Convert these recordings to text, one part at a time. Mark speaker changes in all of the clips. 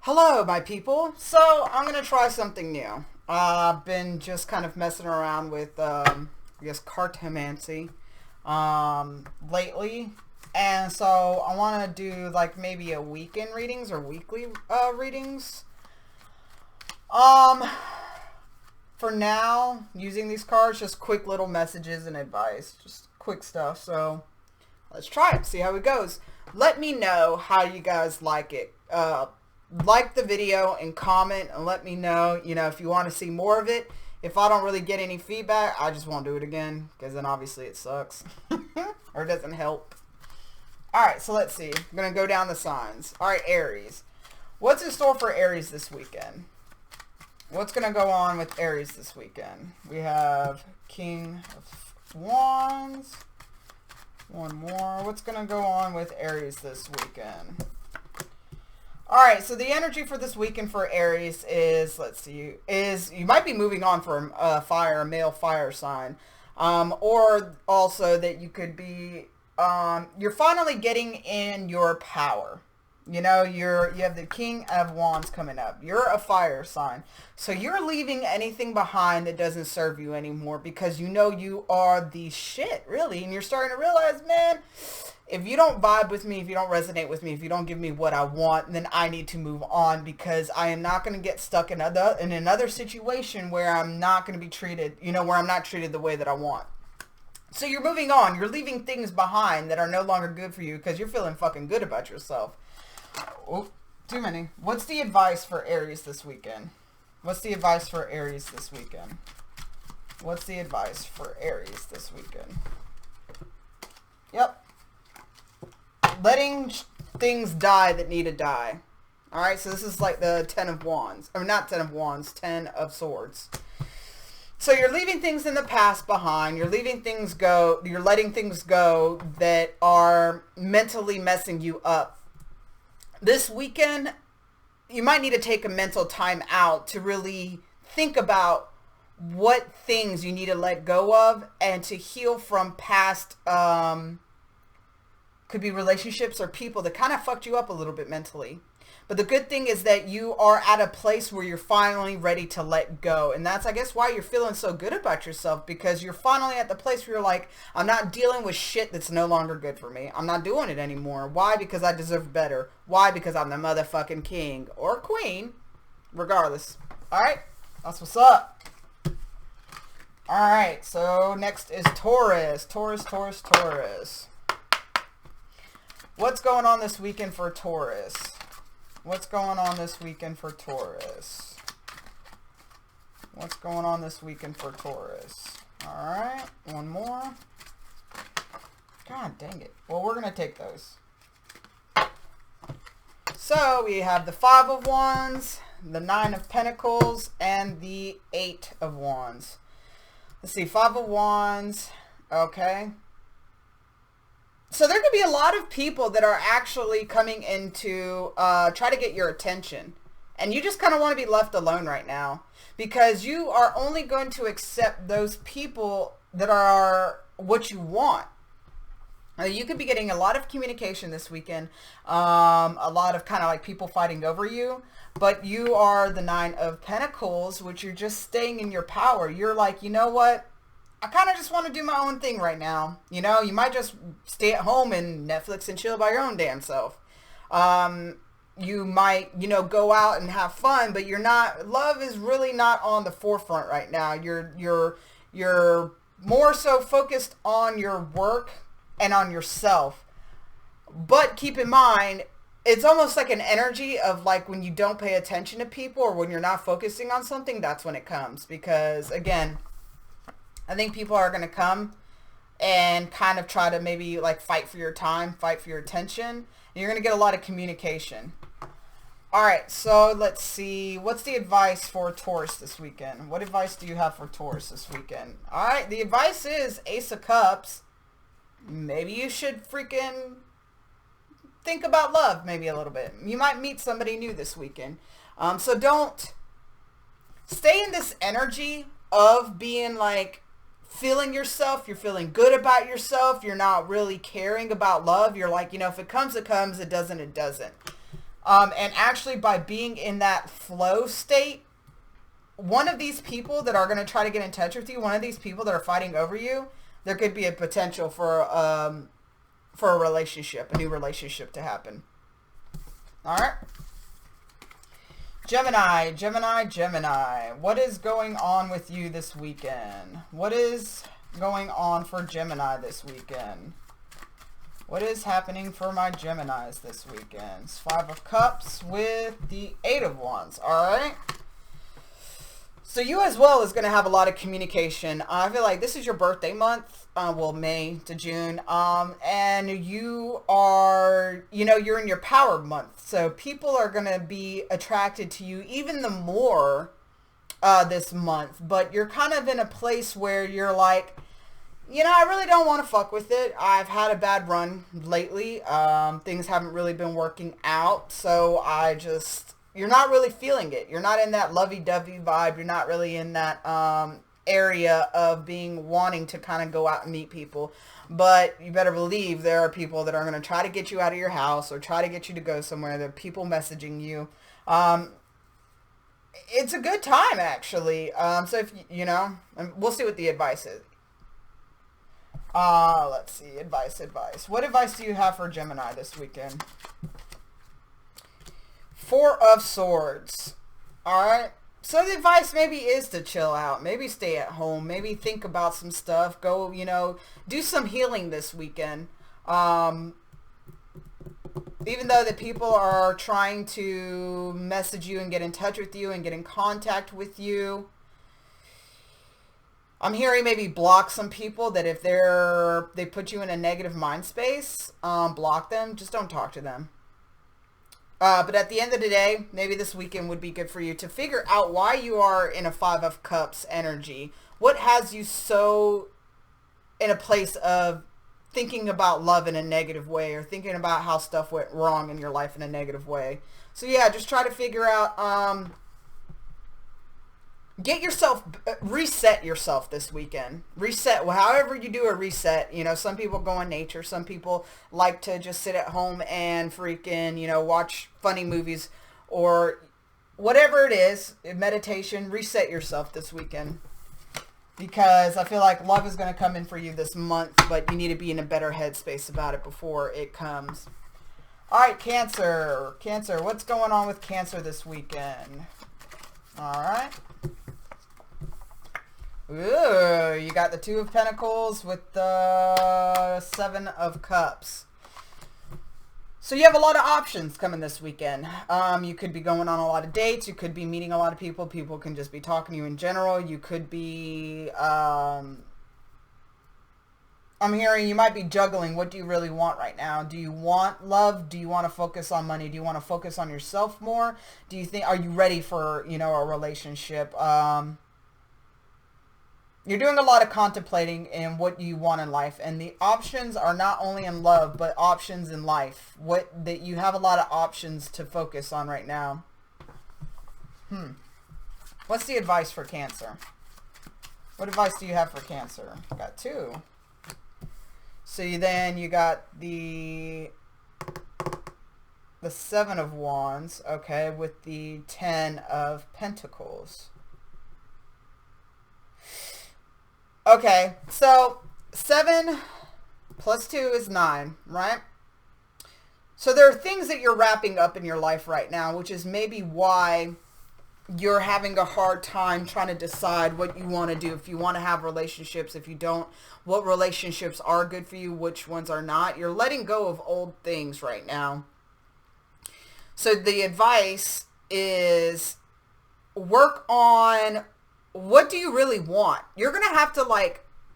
Speaker 1: Hello, my people. So, I'm going to try something new. I've been just kind of messing around with, I guess, cartomancy lately. And so, I want to do, like, maybe a weekend readings or weekly readings. For now, using these cards, just quick little messages and advice. Just quick stuff. So, let's try it. See how it goes. Let me know how you guys like it. Like the video and comment and let me know, if you want to see more of it. If I don't really get any feedback, I just won't do it again, because then obviously it sucks or it doesn't help. Alright, so let's see. I'm going to go down the signs. Alright, Aries. What's in store for Aries this weekend? What's going to go on with Aries this weekend? We have King of Wands. One more. What's going to go on with Aries this weekend? Alright, so the energy for this weekend for Aries is, let's see, you might be moving on from a male fire sign. Or also that you could be, you're finally getting in your power. You have the King of Wands coming up. You're a fire sign. So you're leaving anything behind that doesn't serve you anymore because you are the shit, really. And you're starting to realize, man, if you don't vibe with me, if you don't resonate with me, if you don't give me what I want, then I need to move on because I am not going to get stuck in another situation where I'm not going to be treated, where I'm not treated the way that I want. So you're moving on. You're leaving things behind that are no longer good for you because you're feeling fucking good about yourself. Oh, too many. What's the advice for Aries this weekend? What's the advice for Aries this weekend? What's the advice for Aries this weekend? Yep. Letting things die that need to die. Alright, so this is like the 10 of Wands. Or not 10 of Wands, 10 of Swords. So you're leaving things in the past behind. You're leaving things go. You're letting things go that are mentally messing you up. This weekend, you might need to take a mental time out to really think about what things you need to let go of and to heal from past, could be relationships or people that kind of fucked you up a little bit mentally. But the good thing is that you are at a place where you're finally ready to let go. And that's, I guess, why you're feeling so good about yourself, because you're finally at the place where you're like, I'm not dealing with shit that's no longer good for me. I'm not doing it anymore. Why? Because I deserve better. Why? Because I'm the motherfucking king or queen, regardless. All right? That's what's up. All right. So next is Taurus. Taurus. What's going on this weekend for Taurus? What's going on this weekend for Taurus? What's going on this weekend for Taurus? Alright, one more. God dang it. Well, we're going to take those. So, we have the 5 of Wands, the 9 of Pentacles, and the 8 of Wands. Let's see, 5 of Wands. Okay. So there could be a lot of people that are actually coming in to try to get your attention. And you just kind of want to be left alone right now. Because you are only going to accept those people that are what you want. You could be getting a lot of communication this weekend. A lot of kind of like people fighting over you. But you are the 9 of Pentacles, which you're just staying in your power. You're like, you know what? I kind of just want to do my own thing right now. You might just stay at home and Netflix and chill by your own damn self. You might, go out and have fun, but love is really not on the forefront right now. You're more so focused on your work and on yourself. But keep in mind, it's almost like an energy of like when you don't pay attention to people or when you're not focusing on something, that's when it comes. Because again, I think people are going to come and kind of try to maybe like fight for your time, fight for your attention. And you're going to get a lot of communication. All right, so let's see. What's the advice for Taurus this weekend? What advice do you have for Taurus this weekend? All right, the advice is Ace of Cups. Maybe you should freaking think about love maybe a little bit. You might meet somebody new this weekend. So don't stay in this energy of being like, feeling yourself, you're feeling good about yourself, you're not really caring about love, you're like, if it comes, it comes, it doesn't, it doesn't. And actually by being in that flow state, one of these people that are going to try to get in touch with you, one of these people that are fighting over you, there could be a potential for a relationship, a new relationship to happen. All right. Gemini, Gemini, Gemini. What is going on with you this weekend? What is going on for Gemini this weekend? What is happening for my Geminis this weekend? It's 5 of Cups with the 8 of Wands. All right. So you as well is going to have a lot of communication. I feel like this is your birthday month. Well, May to June. And you are, you're in your power month. So people are going to be attracted to you even the more this month. But you're kind of in a place where you're like, I really don't want to fuck with it. I've had a bad run lately. Things haven't really been working out. So you're not really feeling it. You're not in that lovey-dovey vibe. You're not really in that area of wanting to kind of go out and meet people. But you better believe there are people that are going to try to get you out of your house or try to get you to go somewhere. There are people messaging you. It's a good time, actually. So if, we'll see what the advice is. Let's see. Advice. What advice do you have for Gemini this weekend? 4 of Swords. Alright. So the advice maybe is to chill out. Maybe stay at home. Maybe think about some stuff. Go, do some healing this weekend. Even though the people are trying to message you and get in touch with you and get in contact with you, I'm hearing maybe block some people that if they put you in a negative mind space, block them. Just don't talk to them. But at the end of the day, maybe this weekend would be good for you to figure out why you are in a 5 of Cups energy. What has you so in a place of thinking about love in a negative way or thinking about how stuff went wrong in your life in a negative way? So yeah, just try to figure out, reset yourself this weekend. Reset, however you do a reset. Some people go on nature. Some people like to just sit at home and freaking, watch funny movies or whatever it is, meditation. Reset yourself this weekend because I feel like love is going to come in for you this month, but you need to be in a better headspace about it before it comes. All right, Cancer. Cancer, what's going on with Cancer this weekend? All right. Ooh, you got the 2 of Pentacles with the 7 of Cups. So you have a lot of options coming this weekend. You could be going on a lot of dates. You could be meeting a lot of people. People can just be talking to you in general. You could be, I'm hearing you might be juggling. What do you really want right now? Do you want love? Do you want to focus on money? Do you want to focus on yourself more? Are you ready for, a relationship? You're doing a lot of contemplating in what you want in life, and the options are not only in love, but options in life. That you have a lot of options to focus on right now. What's the advice for Cancer? What advice do you have for Cancer? Got 2. So you got the 7 of Wands, okay, with the 10 of Pentacles. Okay, so 7 plus 2 is 9, right? So there are things that you're wrapping up in your life right now, which is maybe why you're having a hard time trying to decide what you want to do. If you want to have relationships, if you don't, what relationships are good for you, which ones are not. You're letting go of old things right now. So the advice is work on what do you really want. You're going to have to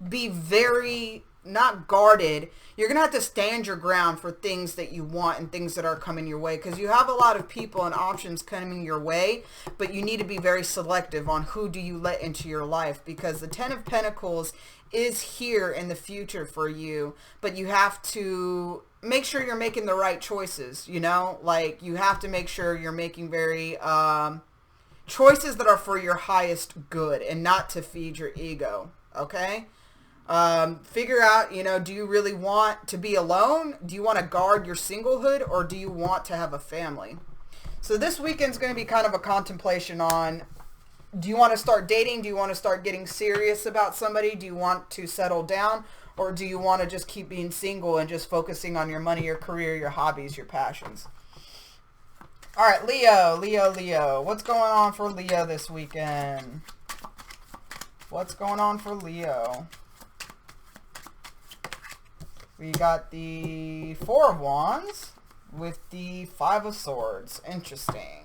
Speaker 1: be very, not guarded. You're going to have to stand your ground for things that you want and things that are coming your way, because you have a lot of people and options coming your way, but you need to be very selective on who do you let into your life, because the 10 of Pentacles is here in the future for you, but you have to make sure you're making the right choices, you have to make sure you're making very, choices that are for your highest good and not to feed your ego, okay? Figure out, do you really want to be alone? Do you want to guard your singlehood, or do you want to have a family? So this weekend's going to be kind of a contemplation on, do you want to start dating? Do you want to start getting serious about somebody? Do you want to settle down? Or do you want to just keep being single and just focusing on your money, your career, your hobbies, your passions? All right, Leo. What's going on for Leo this weekend? What's going on for Leo? We got the Four of Wands with the Five of Swords. Interesting.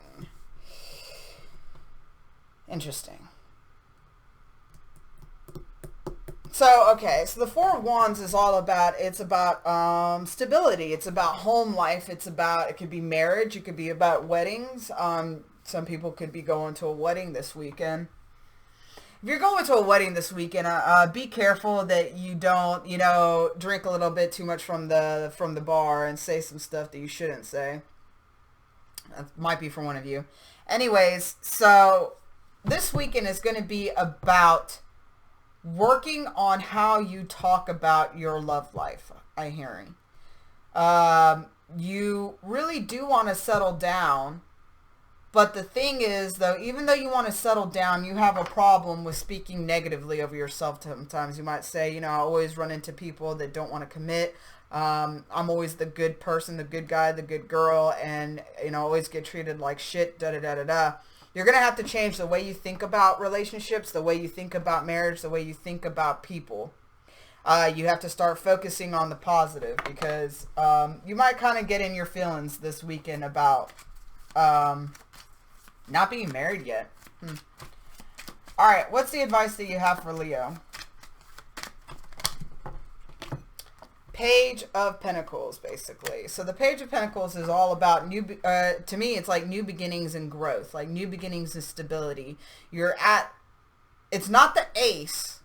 Speaker 1: So, okay, so the Four of Wands is all about, it's about stability. It's about home life. It's about, it could be marriage. It could be about weddings. Some people could be going to a wedding this weekend. If you're going to a wedding this weekend, be careful that you don't, drink a little bit too much from the bar and say some stuff that you shouldn't say. That might be for one of you. Anyways, so this weekend is going to be about working on how you talk about your love life, I'm hearing. You really do want to settle down. But the thing is, though, even though you want to settle down, you have a problem with speaking negatively over yourself sometimes. You might say, I always run into people that don't want to commit. I'm always the good person, the good guy, the good girl, and, always get treated like shit, da-da-da-da-da. You're going to have to change the way you think about relationships, the way you think about marriage, the way you think about people. You have to start focusing on the positive because you might kind of get in your feelings this weekend about not being married yet. All right, what's the advice that you have for Leo? Page of Pentacles, basically. So the Page of Pentacles is all about to me, it's like new beginnings and growth, like new beginnings and stability. It's not the Ace,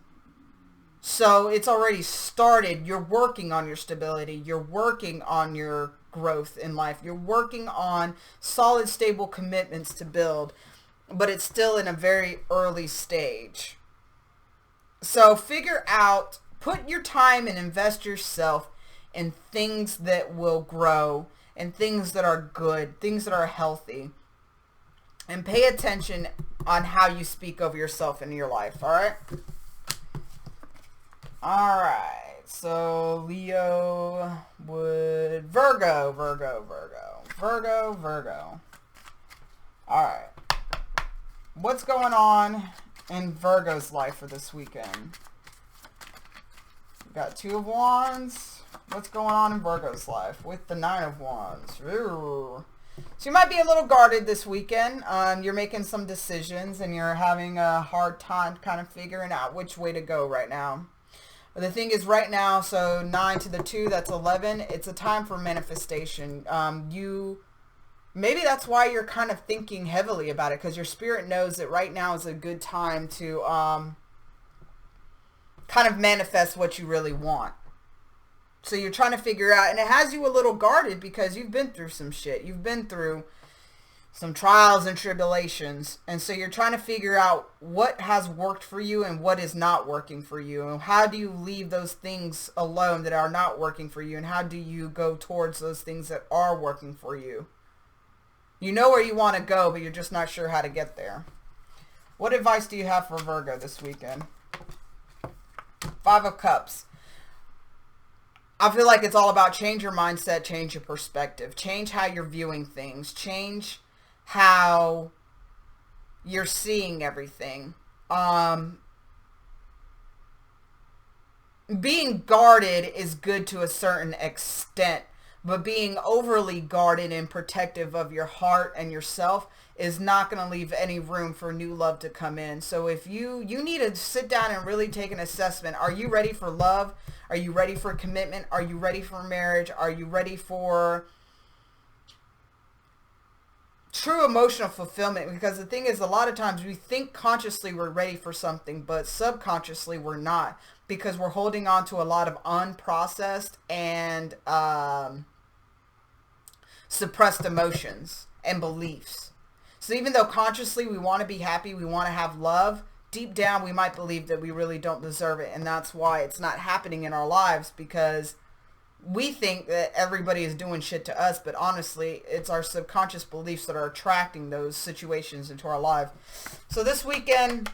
Speaker 1: so it's already started. You're working on your stability. You're working on your growth in life. You're working on solid, stable commitments to build, but it's still in a very early stage. So figure out, put your time and invest yourself in things that will grow and things that are good, things that are healthy, and pay attention on how you speak over yourself in your life. All right. So Leo would Virgo. All right. What's going on in Virgo's life for this weekend? We got Two of Wands. What's going on in Virgo's life with the Nine of Wands? Ooh. So you might be a little guarded this weekend. You're making some decisions and you're having a hard time kind of figuring out which way to go right now. But the thing is right now, so 9 to the 2, that's 11. It's a time for manifestation. Maybe that's why you're kind of thinking heavily about it, because your spirit knows that right now is a good time to kind of manifest what you really want. So you're trying to figure out, and it has you a little guarded because you've been through some shit. You've been through some trials and tribulations. And so you're trying to figure out what has worked for you and what is not working for you. And how do you leave those things alone that are not working for you? And how do you go towards those things that are working for you? You know where you want to go, but you're just not sure how to get there. What advice do you have for Virgo this weekend? Five of Cups. I feel like it's all about change your mindset, change your perspective, change how you're viewing things, change how you're seeing everything. Being guarded is good to a certain extent, but being overly guarded and protective of your heart and yourself is not going to leave any room for new love to come in. So if you need to sit down and really take an assessment. Are you ready for love? Are you ready for commitment? Are you ready for marriage? Are you ready for true emotional fulfillment? Because the thing is, a lot of times we think consciously we're ready for something, but subconsciously we're not, because we're holding on to a lot of unprocessed and suppressed emotions and beliefs. So even though consciously we want to be happy, we want to have love, deep down we might believe that we really don't deserve it. And that's why it's not happening in our lives, because we think that everybody is doing shit to us, but honestly, it's our subconscious beliefs that are attracting those situations into our life. So this weekend,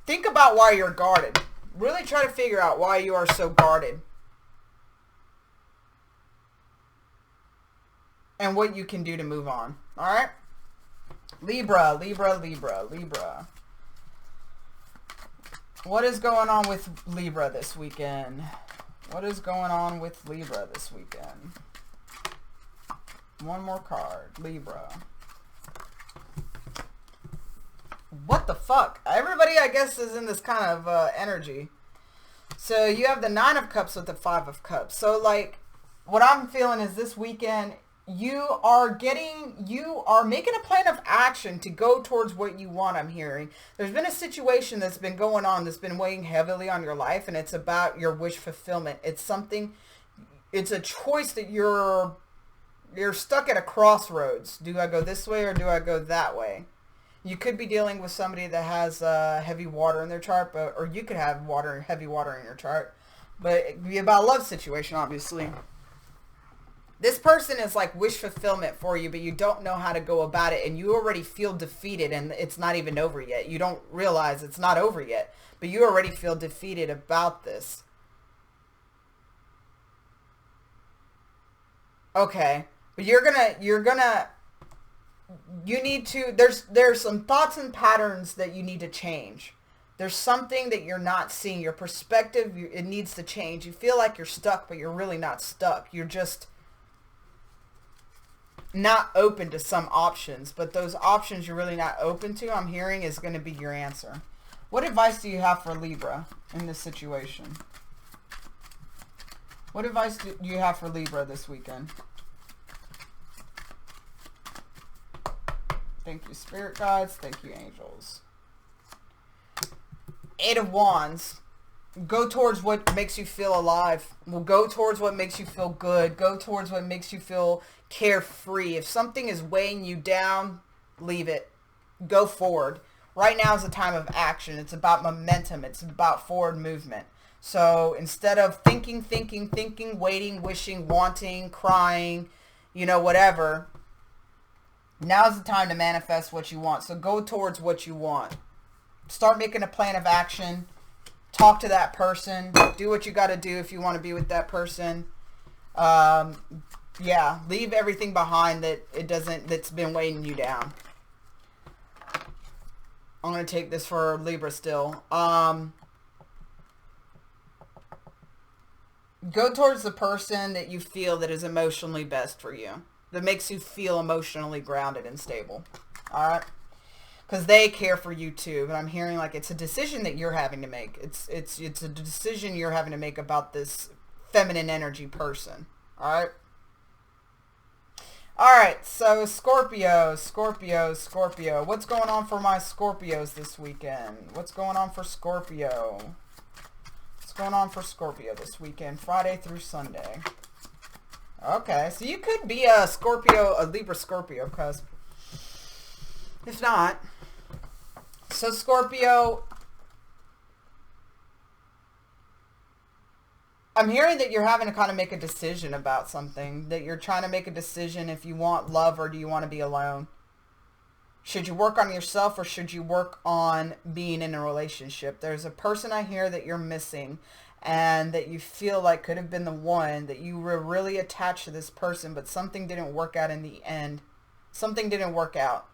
Speaker 1: think about why you're guarded. Really try to figure out why you are so guarded. And what you can do to move on. Alright? Libra, Libra, Libra, Libra. What is going on with Libra this weekend? What is going on with Libra this weekend? One more card. Libra. What the fuck? Everybody, I guess, is in this kind of energy. So you have the 9 of Cups with the 5 of Cups. So, like, what I'm feeling is this weekend, you are making a plan of action to go towards what you want, I'm hearing. There's been a situation that's been going on that's been weighing heavily on your life, and it's about your wish fulfillment. It's a choice that you're stuck at a crossroads. Do I go this way or do I go that way? You could be dealing with somebody that has heavy water in their chart, or you could have heavy water in your chart. But it could be about a love situation, obviously. This person is like wish fulfillment for you, but you don't know how to go about it, and you already feel defeated, and it's not even over yet. You don't realize it's not over yet, but you already feel defeated about this. Okay, but you need to, there's some thoughts and patterns that you need to change. There's something that you're not seeing. Your perspective, it needs to change. You feel like you're stuck, but you're really not stuck. You're just not open to some options, but those options you're really not open to, I'm hearing, is going to be your answer. What advice do you have for Libra in this situation? What advice do you have for Libra this weekend? Thank you, spirit guides. Thank you, angels. 8 of Wands. Go towards what makes you feel alive. Well, go towards what makes you feel good. Go towards what makes you feel carefree. If something is weighing you down, leave it. Go forward. Right now is a time of action. It's about momentum. It's about forward movement. So instead of thinking, waiting, wishing, wanting, crying, whatever, now's the time to manifest what you want. So go towards what you want. Start making a plan of action. Talk to that person. Do what you got to do if you want to be with that person. Yeah, leave everything behind that's been weighing you down. I'm going to take this for Libra still. Go towards the person that you feel that is emotionally best for you. That makes you feel emotionally grounded and stable. All right? Because they care for you too. But I'm hearing like it's a decision that you're having to make. It's a decision you're having to make about this feminine energy person. All right? All right, so Scorpio. What's going on for my Scorpios this weekend? What's going on for Scorpio? What's going on for Scorpio this weekend, Friday through Sunday? Okay, so you could be a Libra Scorpio, cuz if not, so Scorpio, I'm hearing that you're having to kind of make a decision about something, that you're trying to make a decision if you want love or do you want to be alone. Should you work on yourself or should you work on being in a relationship? There's a person I hear that you're missing and that you feel like could have been the one, that you were really attached to this person, but something didn't work out in the end. Something didn't work out.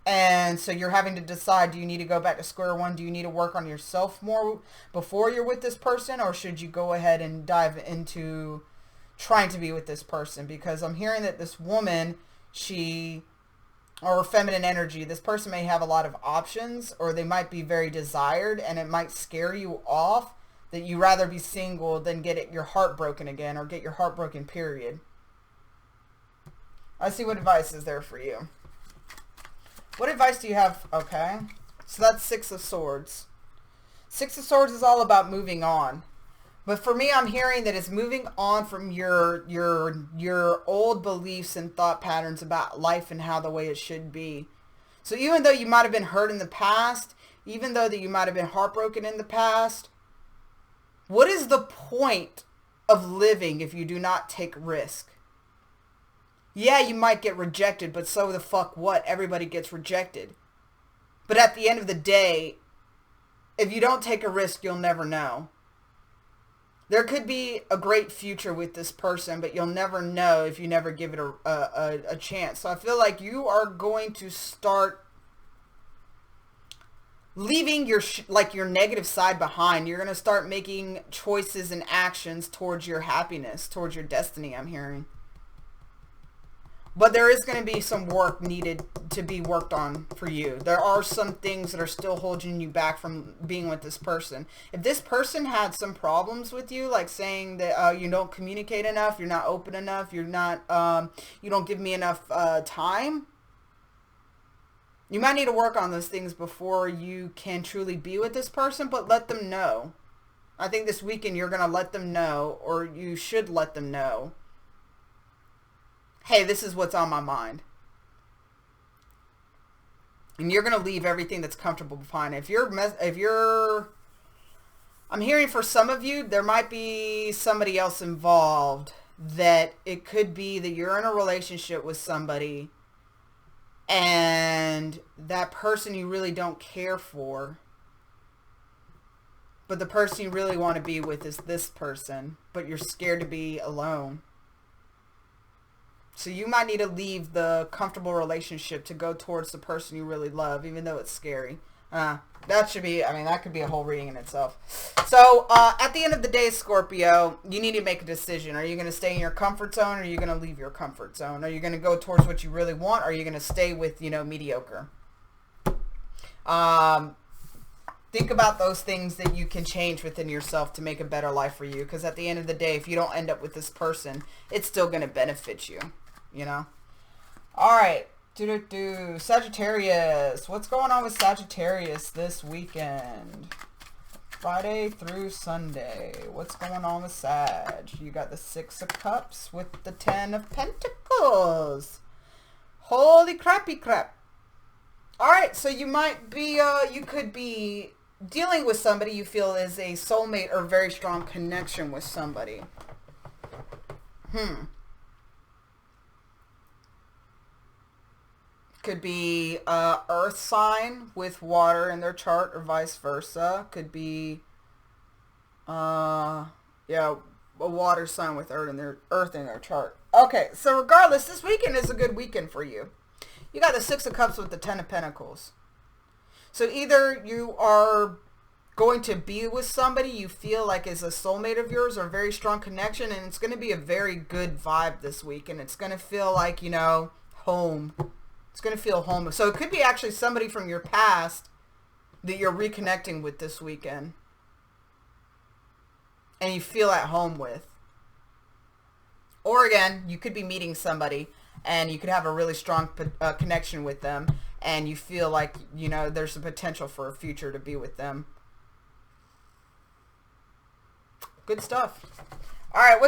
Speaker 1: And so you're having to decide, do you need to go back to square one? Do you need to work on yourself more before you're with this person? Or should you go ahead and dive into trying to be with this person? Because I'm hearing that this woman, or feminine energy, this person may have a lot of options, or they might be very desired, and it might scare you off that you rather be single than get your heart broken again, or get your heart broken, period. I see what advice is there for you. What advice do you have? Okay. So that's 6 of Swords. 6 of Swords is all about moving on. But for me, I'm hearing that it's moving on from your old beliefs and thought patterns about life and how the way it should be. So even though you might have been hurt in the past, even though that you might have been heartbroken in the past, what is the point of living if you do not take risk. Yeah, you might get rejected, but so the fuck what? Everybody gets rejected. But at the end of the day, if you don't take a risk, you'll never know. There could be a great future with this person, but you'll never know if you never give it a chance. So I feel like you are going to start leaving your your negative side behind. You're going to start making choices and actions towards your happiness, towards your destiny, I'm hearing. But there is going to be some work needed to be worked on for you. There are some things that are still holding you back from being with this person. If this person had some problems with you, like saying that you don't communicate enough, you're not open enough, you're not, you don't give me enough time, you might need to work on those things before you can truly be with this person, but let them know. I think this weekend you're going to let them know, or you should let them know, hey, this is what's on my mind. And you're going to leave everything that's comfortable behind. If you're, I'm hearing for some of you, there might be somebody else involved, that it could be that you're in a relationship with somebody and that person you really don't care for, but the person you really want to be with is this person, but you're scared to be alone. So you might need to leave the comfortable relationship to go towards the person you really love, even though it's scary. That should be, I mean, that could be a whole reading in itself. So at the end of the day, Scorpio, you need to make a decision. Are you going to stay in your comfort zone, or are you going to leave your comfort zone? Are you going to go towards what you really want, or are you going to stay with, mediocre? Think about those things that you can change within yourself to make a better life for you. Because at the end of the day, if you don't end up with this person, it's still going to benefit you. All right. Sagittarius. What's going on with Sagittarius this weekend? Friday through Sunday. What's going on with Sag? You got the 6 of Cups with the 10 of Pentacles. Holy crappy crap. All right. So you might be, you could be dealing with somebody you feel is a soulmate or very strong connection with somebody. Could be earth sign with water in their chart, or vice versa. Could be, a water sign with earth in their chart. Okay, so regardless, this weekend is a good weekend for you. You got the 6 of Cups with the 10 of Pentacles. So either you are going to be with somebody you feel like is a soulmate of yours, or a very strong connection, and it's going to be a very good vibe this week, and it's going to feel like, home. It's going to feel home. So it could be actually somebody from your past that you're reconnecting with this weekend, and you feel at home with. Or again, you could be meeting somebody and you could have a really strong connection with them, and you feel like, there's a potential for a future to be with them. Good stuff. All right,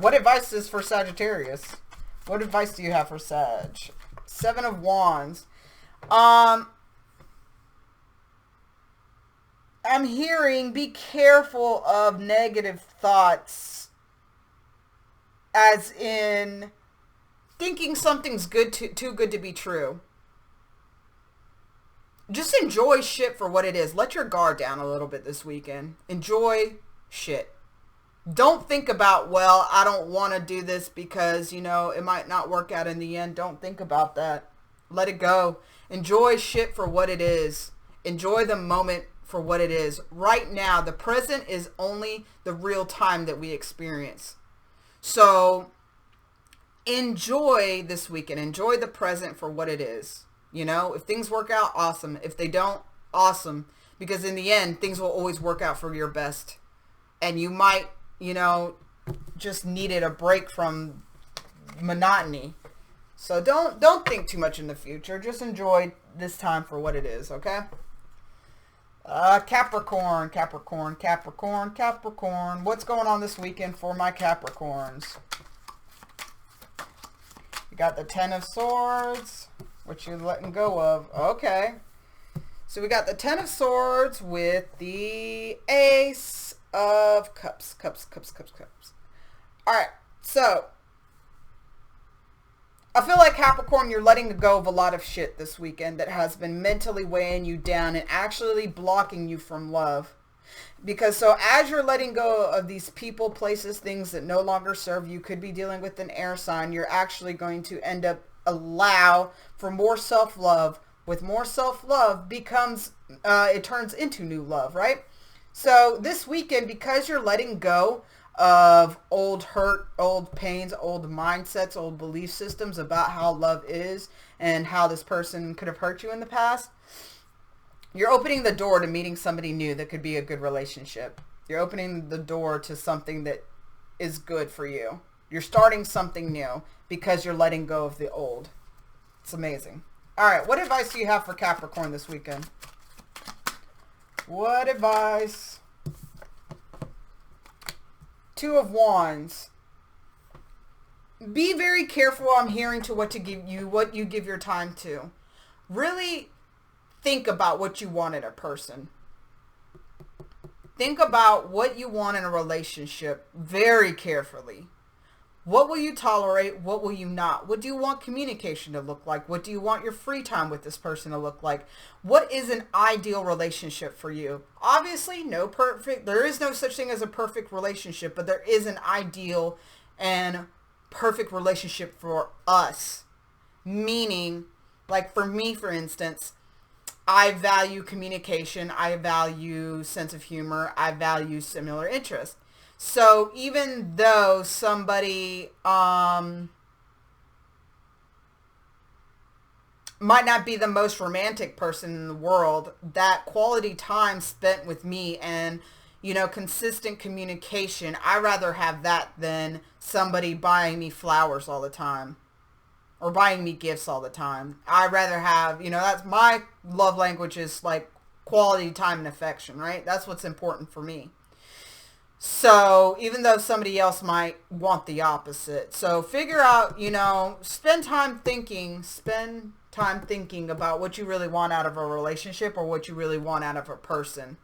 Speaker 1: what advice is for Sagittarius? What advice do you have for Sag? 7 of Wands. I'm hearing be careful of negative thoughts, as in thinking something's too good to be true. Just enjoy shit for what it is. Let your guard down a little bit this weekend. Enjoy shit. Don't think about, well, I don't want to do this because, it might not work out in the end. Don't think about that. Let it go. Enjoy shit for what it is. Enjoy the moment for what it is. Right now, the present is only the real time that we experience. So enjoy this weekend. Enjoy the present for what it is. If things work out, awesome. If they don't, awesome. Because in the end, things will always work out for your best. And you might, just needed a break from monotony. So don't think too much in the future. Just enjoy this time for what it is, okay? Capricorn. What's going on this weekend for my Capricorns? You got the 10 of Swords, which you're letting go of. Okay. So we got the 10 of Swords with the Ace of Cups. All right. So I feel like Capricorn, you're letting go of a lot of shit this weekend that has been mentally weighing you down and actually blocking you from love. Because so as you're letting go of these people, places, things that no longer serve you, could be dealing with an air sign, you're actually going to end up allow for more self-love. With more self-love becomes, it turns into new love, right? So this weekend, because you're letting go of old hurt, old pains, old mindsets, old belief systems about how love is and how this person could have hurt you in the past, you're opening the door to meeting somebody new that could be a good relationship. You're opening the door to something that is good for you. You're starting something new because you're letting go of the old. It's amazing. All right, what advice do you have for Capricorn this weekend? What advice? Two of Wands. Be very careful, I'm hearing, to what you give your time to. Really think about what you want in a person. Think about what you want in a relationship very carefully. What will you tolerate? What will you not? What do you want communication to look like? What do you want your free time with this person to look like? What is an ideal relationship for you? Obviously, there is no such thing as a perfect relationship, but there is an ideal and perfect relationship for us. Meaning, like for me, for instance, I value communication. I value sense of humor. I value similar interests. So even though somebody might not be the most romantic person in the world, that quality time spent with me and, consistent communication, I rather have that than somebody buying me flowers all the time or buying me gifts all the time. I rather have, that's my love language, is like quality time and affection, right? That's what's important for me. So even though somebody else might want the opposite. So figure out, spend time thinking about what you really want out of a relationship or what you really want out of a person.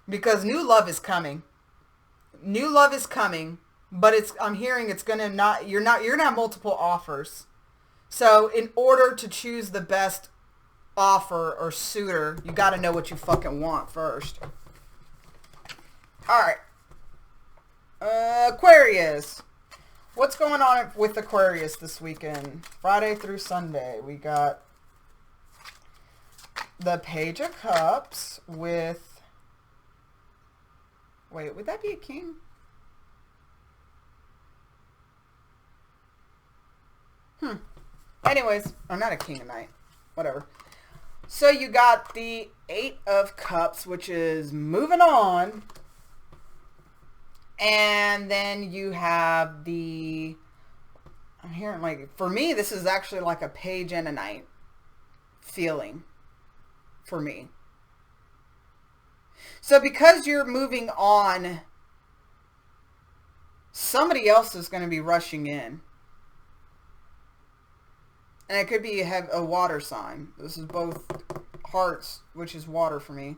Speaker 1: Because new love is coming. New love is coming, but I'm hearing you're going to have multiple offers. So in order to choose the best offer or suitor, you got to know what you fucking want first. All right. Aquarius. What's going on with Aquarius this weekend? Friday through Sunday. We got the Page of Cups with... Wait, would that be a king? Anyways, I'm not a king tonight. Whatever. So you got the 8 of Cups, which is moving on. And then you have I'm hearing, like, for me, this is actually like a Page and a Knight feeling for me. So because you're moving on, somebody else is going to be rushing in. And it could be a water sign. This is both hearts, which is water for me.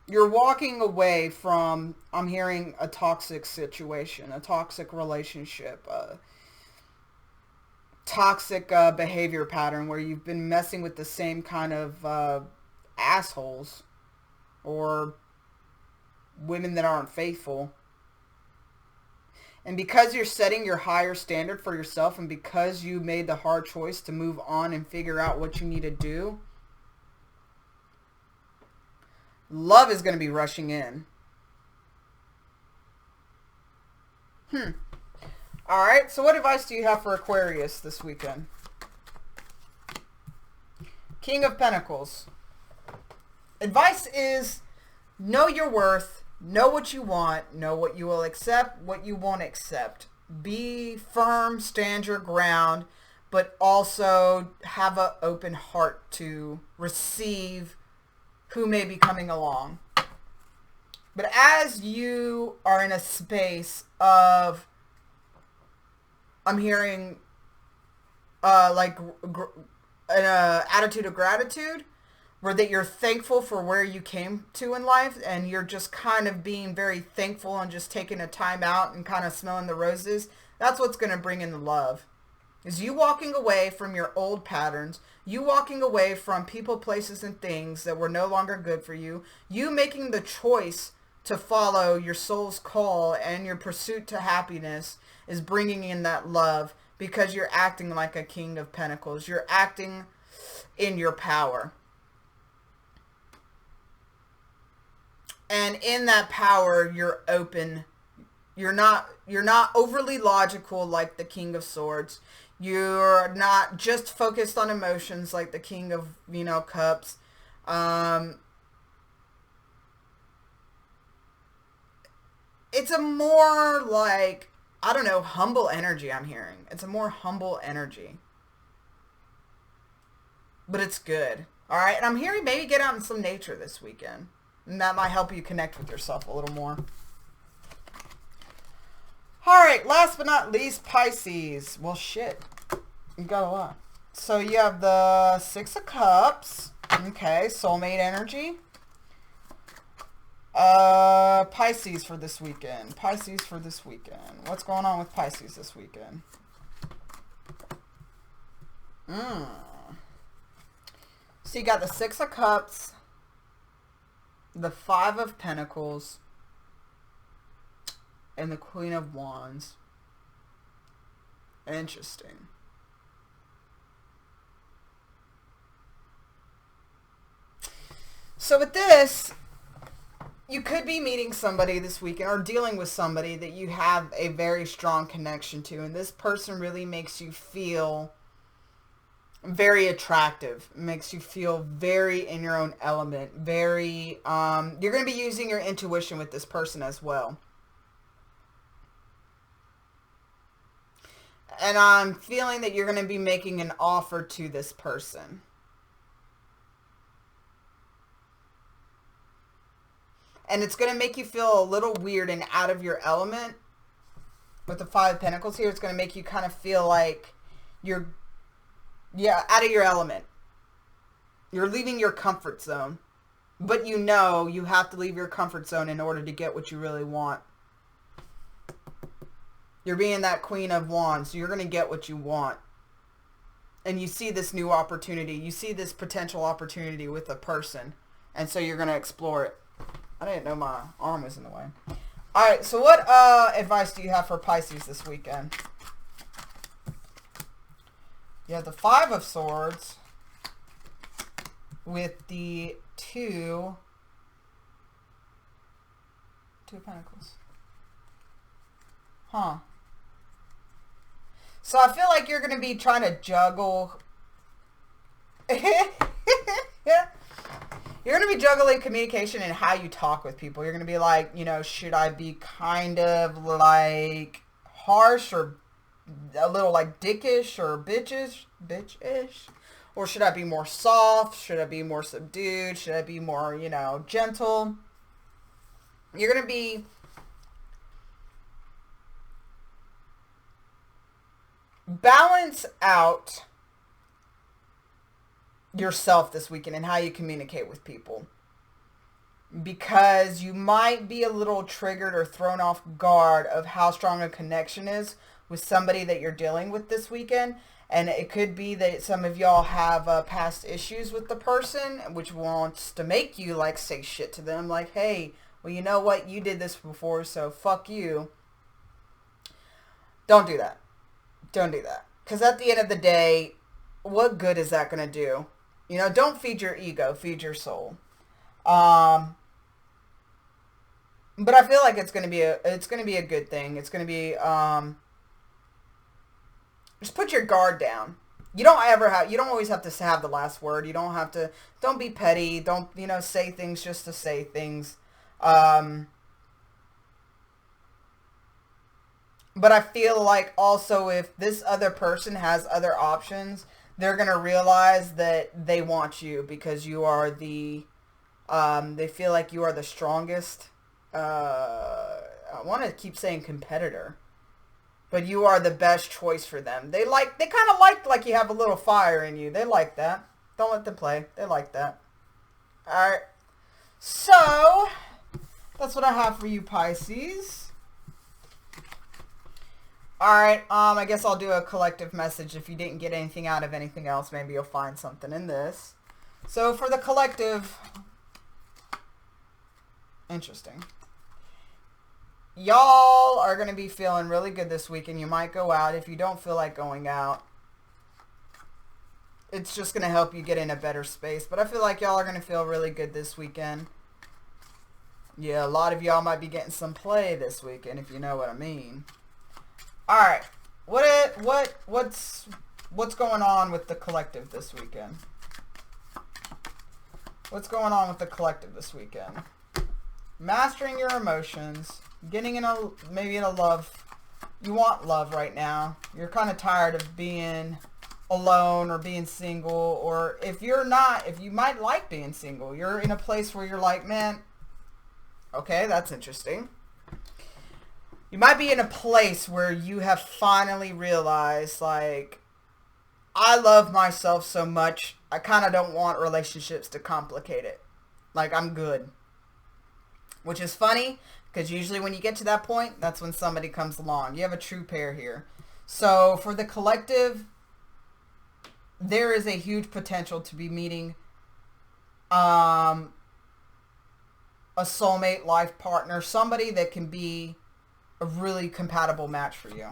Speaker 1: You're walking away from, I'm hearing, a toxic situation, a toxic relationship, a toxic behavior pattern where you've been messing with the same kind of assholes or women that aren't faithful. And because you're setting your higher standard for yourself and because you made the hard choice to move on and figure out what you need to do, love is going to be rushing in. All right, so what advice do you have for Aquarius this weekend? King of Pentacles. Advice is know your worth, know what you want, know what you will accept, what you won't accept. Be firm, stand your ground, but also have an open heart to receive who may be coming along. But as you are in a space of, I'm hearing, an attitude of gratitude, Or that you're thankful for where you came to in life, and you're just kind of being very thankful and just taking a time out and kind of smelling the roses. That's what's going to bring in the love. Is you walking away from your old patterns, you walking away from people, places, and things that were no longer good for you, you making the choice to follow your soul's call and your pursuit to happiness is bringing in that love, because you're acting like a King of Pentacles. You're acting in your power. And in that power, you're open. You're not overly logical like the King of Swords. You're not just focused on emotions like the King of, Cups. It's a more like, I don't know, humble energy I'm hearing. It's a more humble energy. But it's good. All right. And I'm hearing maybe get out in some nature this weekend. And that might help you connect with yourself a little more. All right, last but not least, Pisces. Well, shit. You got a lot. So you have the Six of Cups. Okay, soulmate energy. Pisces for this weekend. Pisces for this weekend. What's going on with Pisces this weekend? So you got the Six of Cups, the Five of Pentacles, and the Queen of Wands. Interesting. So with this, you could be meeting somebody this weekend or dealing with somebody that you have a very strong connection to. And this person really makes you feel very attractive. Makes you feel very in your own element. Very, you're going to be using your intuition with this person as well. And I'm feeling that you're going to be making an offer to this person. And it's going to make you feel a little weird and out of your element. With the Five of Pentacles here, it's going to make you kind of feel like you're, out of your element. You're leaving your comfort zone. But you know you have to leave your comfort zone in order to get what you really want. You're being that Queen of Wands, so you're going to get what you want. And you see this new opportunity. You see this potential opportunity with a person. And so you're going to explore it. I didn't know my arm was in the way. Alright, so what advice do you have for Pisces this weekend? You have the Five of Swords with the Two of Pentacles. Huh. So I feel like you're going to be trying to juggle. You're going to be juggling communication and how you talk with people. You're going to be like, should I be kind of like harsh or a little like dickish or bitchish? Or should I be more soft? Should I be more subdued? Should I be more, gentle? You're going to be balance out yourself this weekend and how you communicate with people, because you might be a little triggered or thrown off guard of how strong a connection is with somebody that you're dealing with this weekend. And it could be that some of y'all have past issues with the person, which wants to make you like say shit to them like, hey, well, you know what, you did this before, so fuck you. Don't do that. Don't do that. Because at the end of the day, what good is that going to do? Don't feed your ego, feed your soul. But I feel like it's going to be a good thing. It's going to be, just put your guard down. You don't always have to have the last word. Don't be petty. Don't, say things just to say things. But I feel like also if this other person has other options, they're going to realize that they want you because you are they feel like you are the strongest, I want to keep saying competitor, but you are the best choice for them. They kind of like you have a little fire in you. They like that. Don't let them play. They like that. Alright. So, that's what I have for you, Pisces. Alright, I guess I'll do a collective message. If you didn't get anything out of anything else, maybe you'll find something in this. So, for the collective... Interesting. Y'all are going to be feeling really good this week, and you might go out. If you don't feel like going out, it's just going to help you get in a better space. But I feel like y'all are going to feel really good this weekend. Yeah, a lot of y'all might be getting some play this weekend, if you know what I mean. Alright, what's going on with the collective this weekend? What's going on with the collective this weekend? Mastering your emotions, getting in a, maybe in a love, you want love right now. You're kind of tired of being alone or being single, or if you're not, if you might like being single, you're in a place where you're like, man, okay, that's interesting. You might be in a place where you have finally realized, like, I love myself so much, I kind of don't want relationships to complicate it. Like, I'm good. Which is funny, because usually when you get to that point, that's when somebody comes along. You have a true pair here. So, for the collective, there is a huge potential to be meeting a soulmate life partner. Somebody that can be a really compatible match for you.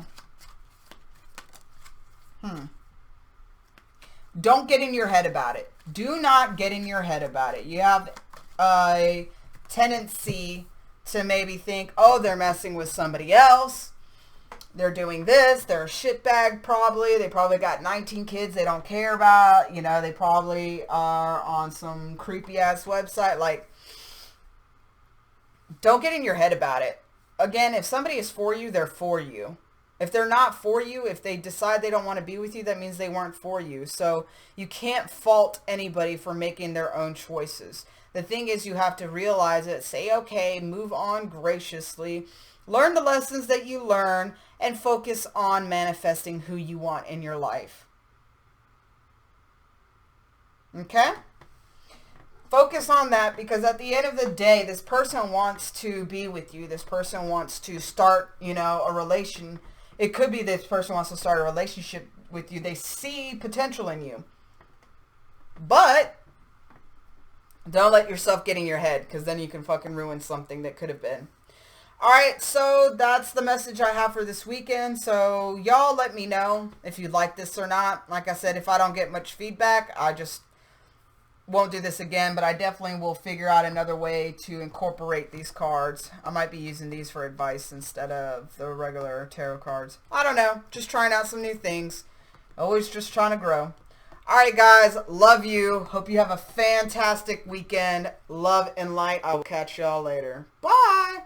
Speaker 1: Don't get in your head about it. Do not get in your head about it. You have a tendency to maybe think, oh, they're messing with somebody else. They're doing this. They're a shitbag probably. They probably got 19 kids they don't care about. You know, they probably are on some creepy-ass website. Like, don't get in your head about it. Again, if somebody is for you, they're for you. If they're not for you, if they decide they don't want to be with you, that means they weren't for you. So you can't fault anybody for making their own choices. The thing is, you have to realize it, say okay, move on graciously, learn the lessons that you learn, and focus on manifesting who you want in your life. Okay? Focus on that, because at the end of the day, this person wants to be with you. This person wants to start, you know, a relation. It could be this person wants to start a relationship with you. They see potential in you. But don't let yourself get in your head, because then you can fucking ruin something that could have been. Alright, so that's the message I have for this weekend. So y'all let me know if you like this or not. Like I said, if I don't get much feedback, I just won't do this again, but I definitely will figure out another way to incorporate these cards. I might be using these for advice instead of the regular tarot cards. I don't know. Just trying out some new things. Always just trying to grow. Alright guys, love you. Hope you have a fantastic weekend. Love and light. I will catch y'all later. Bye!